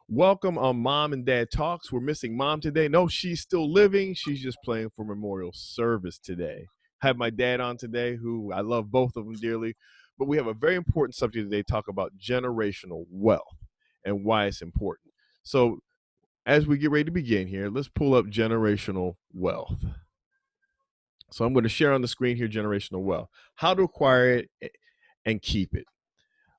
Welcome on Mom and Dad Talks. We're missing Mom today. No, she's still living. She's just playing for memorial service today. I have my dad on today, who I love both of them dearly. But we have a very important subject today, talk about generational wealth and why it's important. So as we get ready to begin here, let's pull up generational wealth. So I'm going to share on the screen here generational wealth, how to acquire it and keep it.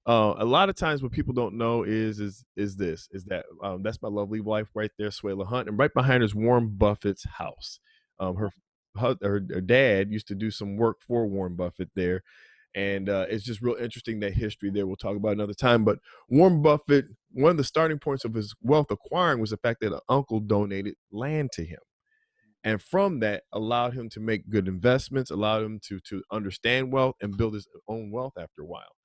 A lot of times what people don't know is that that's my lovely wife right there, Swayla Hunt, and right behind her is Warren Buffett's house. Her dad used to do some work for Warren Buffett there, and it's just real interesting, that history there. We'll talk about another time. But Warren Buffett, one of the starting points of his wealth acquiring was the fact that an uncle donated land to him. And from that allowed him to make good investments, allowed him to understand wealth and build his own wealth after a while.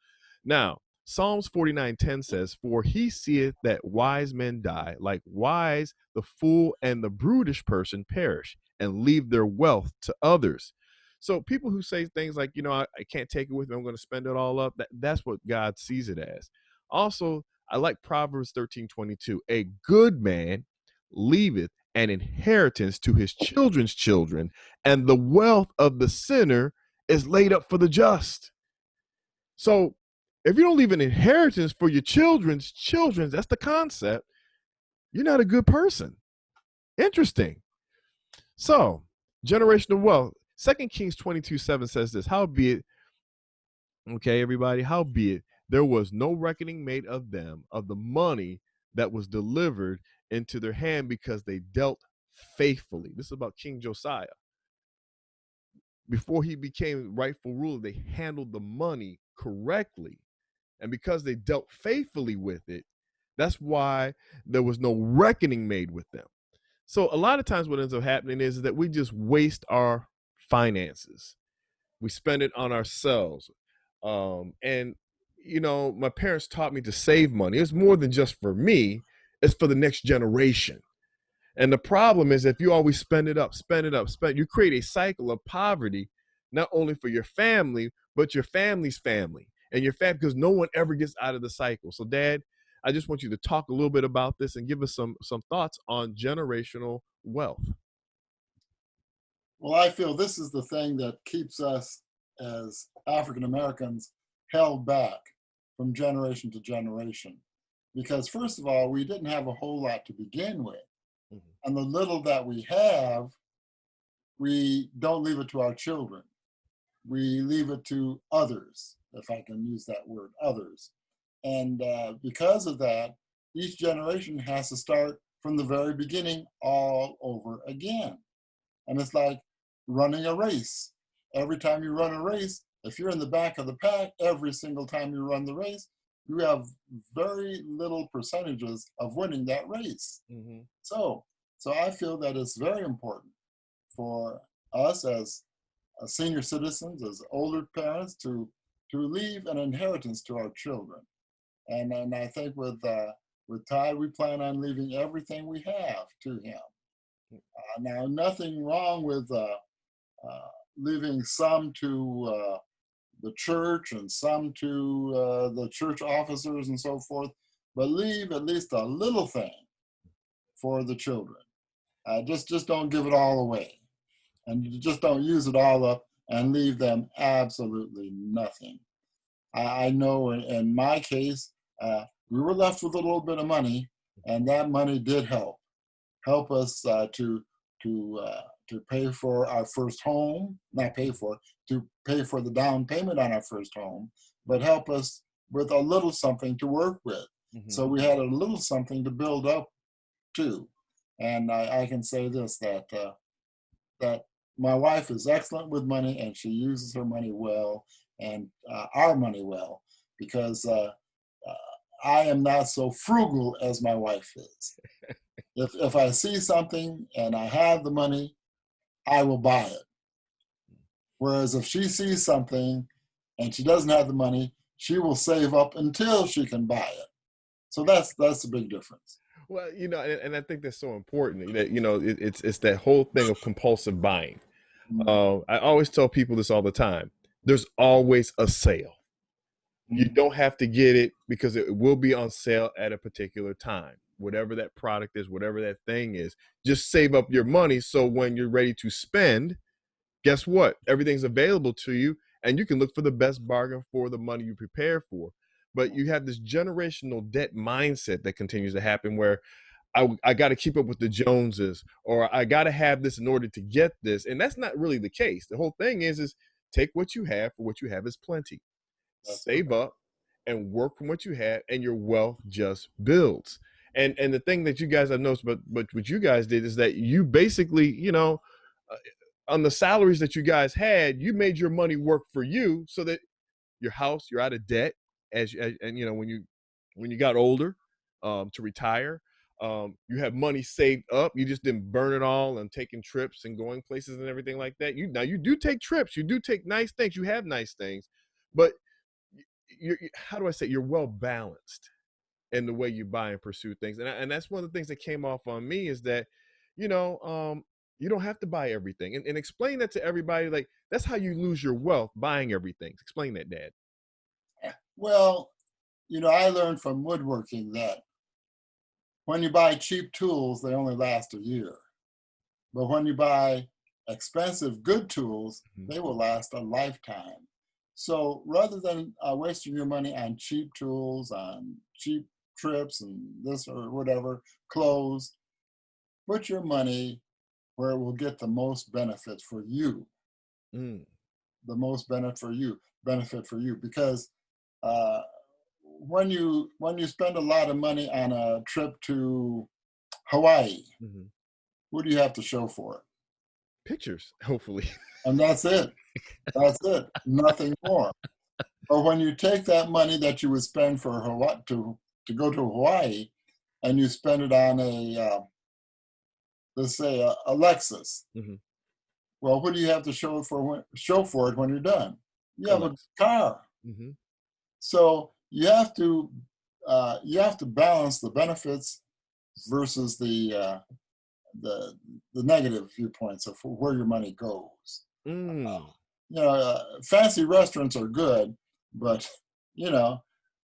Now, Psalms 49:10 says, "For he seeth that wise men die, likewise the fool and the brutish person perish, and leave their wealth to others." So people who say things like, I can't take it with me, I'm going to spend it all up, that's what God sees it as. Also, I like Proverbs 13:22. "A good man leaveth an inheritance to his children's children, and the wealth of the sinner is laid up for the just." So if you don't leave an inheritance for your children's children, that's the concept, you're not a good person. Interesting. So, generational wealth. 2 Kings 22:7 says this, "Howbeit," okay, everybody, "howbeit there was no reckoning made of them, of the money that was delivered into their hand, because they dealt faithfully." This is about King Josiah. Before he became rightful ruler, they handled the money correctly. And because they dealt faithfully with it, that's why there was no reckoning made with them. So a lot of times what ends up happening is that we just waste our finances. We spend it on ourselves. And my parents taught me to save money. It's more than just for me, it's for the next generation. And the problem is, if you always spend it up, you create a cycle of poverty, not only for your family, but your family's family and your family, because no one ever gets out of the cycle. So, Dad, I just want you to talk a little bit about this and give us some thoughts on generational wealth. Well, I feel this is the thing that keeps us as African Americans held back from generation to generation. Because, first of all, we didn't have a whole lot to begin with. Mm-hmm. And the little that we have, we don't leave it to our children. We leave it to others, if I can use that word, others. And because of that, each generation has to start from the very beginning all over again. And it's like running a race. Every time you run a race, if you're in the back of the pack, every single time you run the race, you have very little percentages of winning that race. Mm-hmm. So I feel that it's very important for us as senior citizens, as older parents, to leave an inheritance to our children. And I think with Ty, we plan on leaving everything we have to him. Now, nothing wrong with leaving some to the church and some to the church officers and so forth, but leave at least a little thing for the children. Just don't give it all away, and just don't use it all up and leave them absolutely nothing. I know in my case, we were left with a little bit of money, and that money did help us to pay for our first home, to pay for the down payment on our first home, but help us with a little something to work with. Mm-hmm. So we had a little something to build up to. And I can say this, that my wife is excellent with money, and she uses her money well, and our money well, because I am not so frugal as my wife is. If I see something and I have the money, I will buy it. Whereas if she sees something and she doesn't have the money, she will save up until she can buy it. So that's the big difference. Well, and I think that's so important. That it's that whole thing of compulsive buying. Mm-hmm. I always tell people this all the time. There's always a sale. You Mhm. don't have to get it because it will be on sale at a particular time. Whatever that product is, whatever that thing is, just save up your money so when you're ready to spend, guess what? Everything's available to you and you can look for the best bargain for the money you prepare for. But you have this generational debt mindset that continues to happen where I got to keep up with the Joneses, or I got to have this in order to get this. And that's not really the case. The whole thing is take what you have, for what you have is plenty. That's Save correct. up and work from what you have, and your wealth just builds. And the thing that you guys have noticed, but what you guys did is that you basically, uh, on the salaries that you guys had, you made your money work for you, so that your house, you're out of debt, and when you got older, to retire, you have money saved up. You just didn't burn it all and taking trips and going places and everything like that. You do take trips, you do take nice things, you have nice things, but you're, how do I say, you're well balanced in the way you buy and pursue things, and that's one of the things that came off on me is that, you know, um, you don't have to buy everything, and explain that to everybody. Like that's how you lose your wealth, buying everything. Explain that, Dad. Well, I learned from woodworking that when you buy cheap tools, they only last a year. But when you buy expensive, good tools, Mhm. they will last a lifetime. So rather than wasting your money on cheap tools, on cheap trips and this or whatever, clothes, put your money where it will get the most benefit for you, Mm, the most benefit for you. Because uh, when you spend a lot of money on a trip to Hawaii, mhm. what do you have to show for it? Pictures, hopefully. And that's it. That's it. Nothing more. But when you take that money that you would spend for Hawaii to go to Hawaii, and you spend it on let's say a Lexus. Mhm. Well, what do you have to show for it when you're done? You have a Alexa. car. Mhm. So you have to balance the benefits versus the the negative viewpoints of where your money goes. Mm. Fancy restaurants are good, but you know,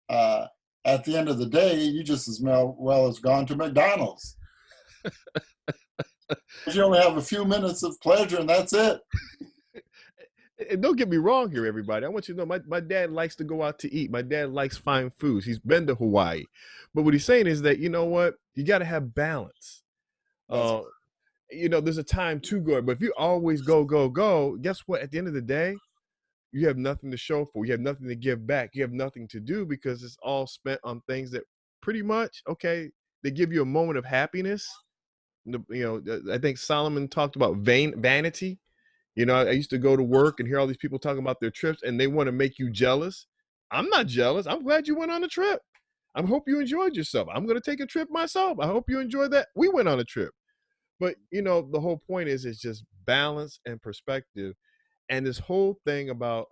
uh, at the end of the day, you just as well as gone to McDonald's. 'Cause you only have a few minutes of pleasure, and that's it. And don't get me wrong here, everybody. I want you to know my dad likes to go out to eat. My dad likes fine foods. He's been to Hawaii. But what he's saying is that, you know what? You got to have balance. That's Uh, there's a time to go. But if you always go, go, go, guess what? At the end of the day, you have nothing to show for. You have nothing to give back. You have nothing to do because it's all spent on things that pretty much, okay, they give you a moment of happiness. I think Solomon talked about vanity. I used to go to work and hear all these people talking about their trips and they want to make you jealous. I'm not jealous. I'm glad you went on a trip. I hope you enjoyed yourself. I'm going to take a trip myself. I hope you enjoyed that. We went on a trip. But, the whole point is just balance and perspective. And this whole thing about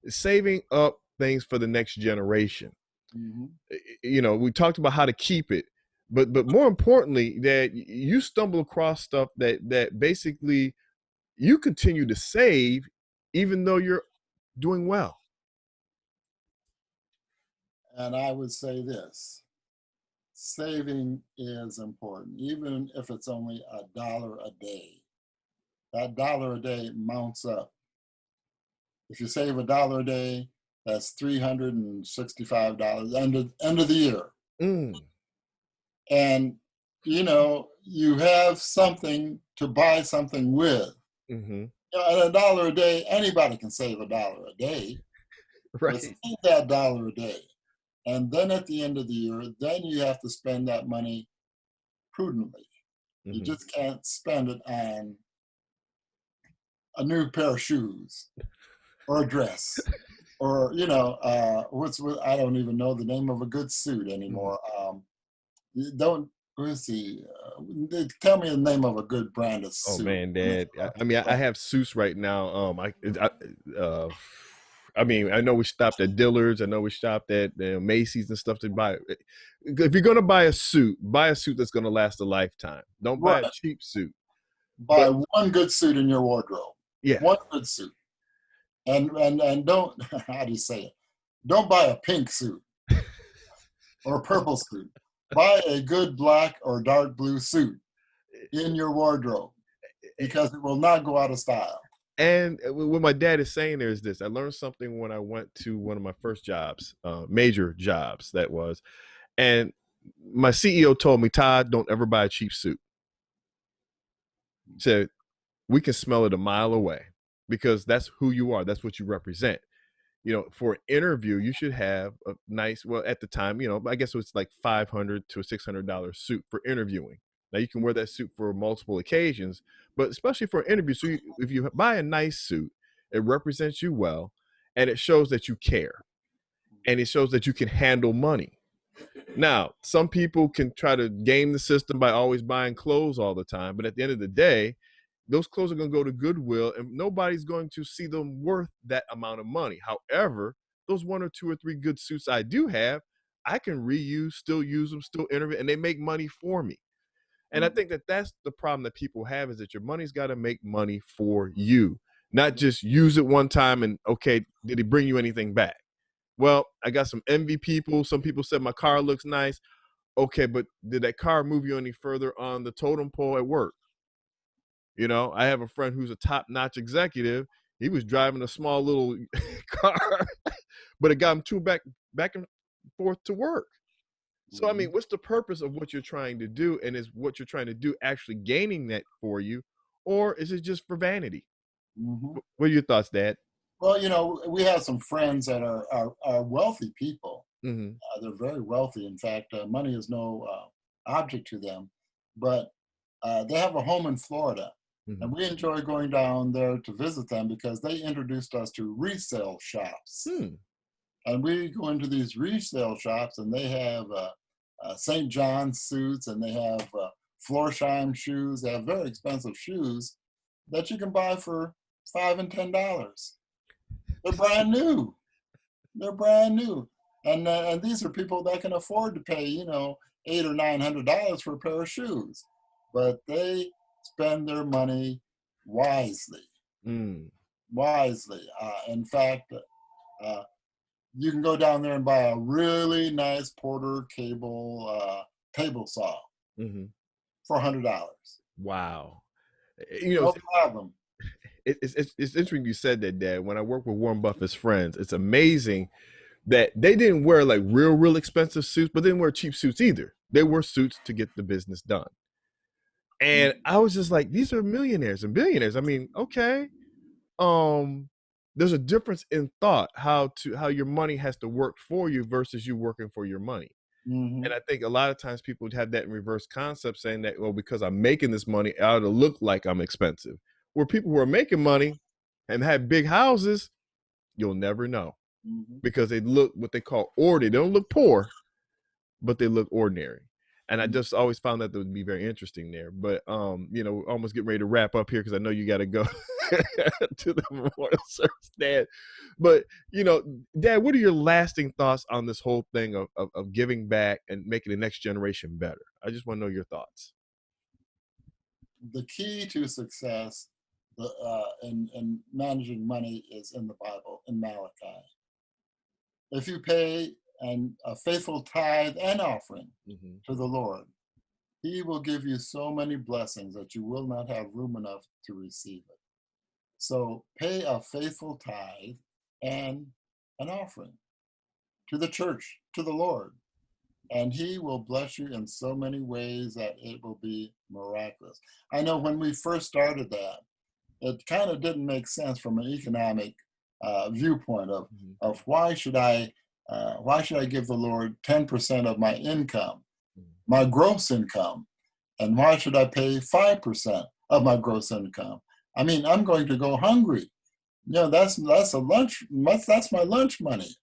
saving up things for the next generation. Mhm. We talked about how to keep it, but more importantly, that you stumble across stuff that basically you continue to save even though you're doing well. And I would say this: saving is important, even if it's only $1 a day. That dollar a day mounts up. If you save $1 a day, that's $365 end of the year. Mm, And you have something to buy something with. hmm. At $1 a day, anybody can save $1 a day, but Right. save that dollar a day. And then at the end of the year, then you have to spend that money prudently. You Hmm. just can't spend it on a new pair of shoes or a dress or I don't even know the name of a good suit Hmm. anymore. You don't let's see. Tell me the name of a good brand of Oh suit. man, Dad. I mean, I have suits right now. Uh, I mean, I know we stopped at Dillard's. I know we stopped at Macy's and stuff to buy. If you're gonna buy a suit that's gonna last a lifetime. Don't buy a Right. cheap suit. Buy But one good suit in your wardrobe. yeah, One good suit. And don't how do you say it? don't buy a pink suit or a purple suit. Buy a good black or dark blue suit in your wardrobe because it will not go out of style. And what my dad is saying there is this: I learned something when I went to one of my first jobs, major jobs that was, and my CEO told me, Todd, don't ever buy a cheap suit. He said, we can smell it a mile away because that's who you are. That's what you represent. For an interview, you should have a nice, well, at the time, I guess it was like $500 to $600 suit for interviewing. Now you can wear that suit for multiple occasions, but especially for an interview. So if you buy a nice suit, it represents you well, and it shows that you care, and it shows that you can handle money. Now, some people can try to game the system by always buying clothes all the time, but at the end of the day, those clothes are going to go to Goodwill and nobody's going to see them worth that amount of money. However, those 1 or 2 or 3 good suits I do have, I can reuse, still use them, still interview, and they make money for me. And I think that that's the problem that people have, is that your money's got to make money for you, not just use it one time and, okay, did it bring you anything back? Well, I got some envy people. Some people said my car looks nice. Okay, but did that car move you any further on the totem pole at work? I have a friend who's a top-notch executive. He was driving a small little car, but it got him back and forth to work. So, I mean, what's the purpose of what you're trying to do? And is what you're trying to do actually gaining that for you? Or is it just for vanity? Mm-hmm. What are your thoughts, Dad? Well, we have some friends that are wealthy people. Mm-hmm. They're very wealthy. In fact, money is no object to them. But they have a home in Florida. Mm-hmm. And we enjoy going down there to visit them because they introduced us to resale shops. And we go into these resale shops and they have St. John's suits, and they have Florsheim shoes. They have very expensive shoes that you can buy for $5 and $10. They're brand new. And these are people that can afford to pay, $800 or $900 for a pair of shoes. But they spend their money wisely. Wisely. In fact, you can go down there and buy a really nice Porter cable table saw for $100. Wow. No problem. It's interesting you said that, Dad. When I work with Warren Buffett's friends, it's amazing that they didn't wear like real expensive suits, but they didn't wear cheap suits either. They wore suits to get the business done. And I was just like, these are millionaires and billionaires. I mean, okay. There's a difference in thought, how your money has to work for you versus you working for your money. And I think a lot of times people have that in reverse concept, saying that, well, because I'm making this money, I ought to look like I'm expensive. Where people who are making money and have big houses, you'll never know because they look what they call ordinary. They don't look poor, but they look ordinary. And I just always found that would be very interesting there. But, almost getting ready to wrap up here because I know you got to go to the memorial service, Dad. But, Dad, what are your lasting thoughts on this whole thing of giving back and making the next generation better? I just want to know your thoughts. The key to success in managing money is in the Bible, in Malachi. If you pay a faithful tithe and offering to the Lord, He will give you so many blessings that you will not have room enough to receive it. So pay a faithful tithe and an offering to the church, to the Lord, and He will bless you in so many ways that it will be miraculous. I know when we first started that, it kind of didn't make sense from an economic viewpoint of why should I give the Lord 10% of my income, my gross income, and why should I pay 5% of my gross income? I mean, I'm going to go hungry. That's a lunch. That's my lunch money.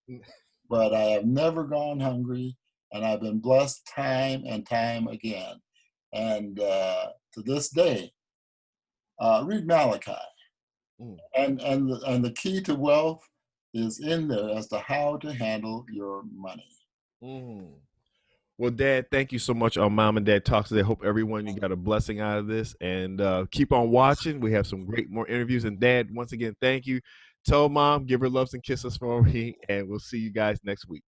But I have never gone hungry, and I've been blessed time and time again. And to this day, read Malachi, and the key to wealth is in there as to how to handle your money. Well, Dad, thank you so much on Mom and Dad Talks today. Hope everyone, you got a blessing out of this, and keep on watching. We have some more interviews. And Dad, once again, thank you. Tell mom, give her loves and kisses for me, and we'll see you guys next week.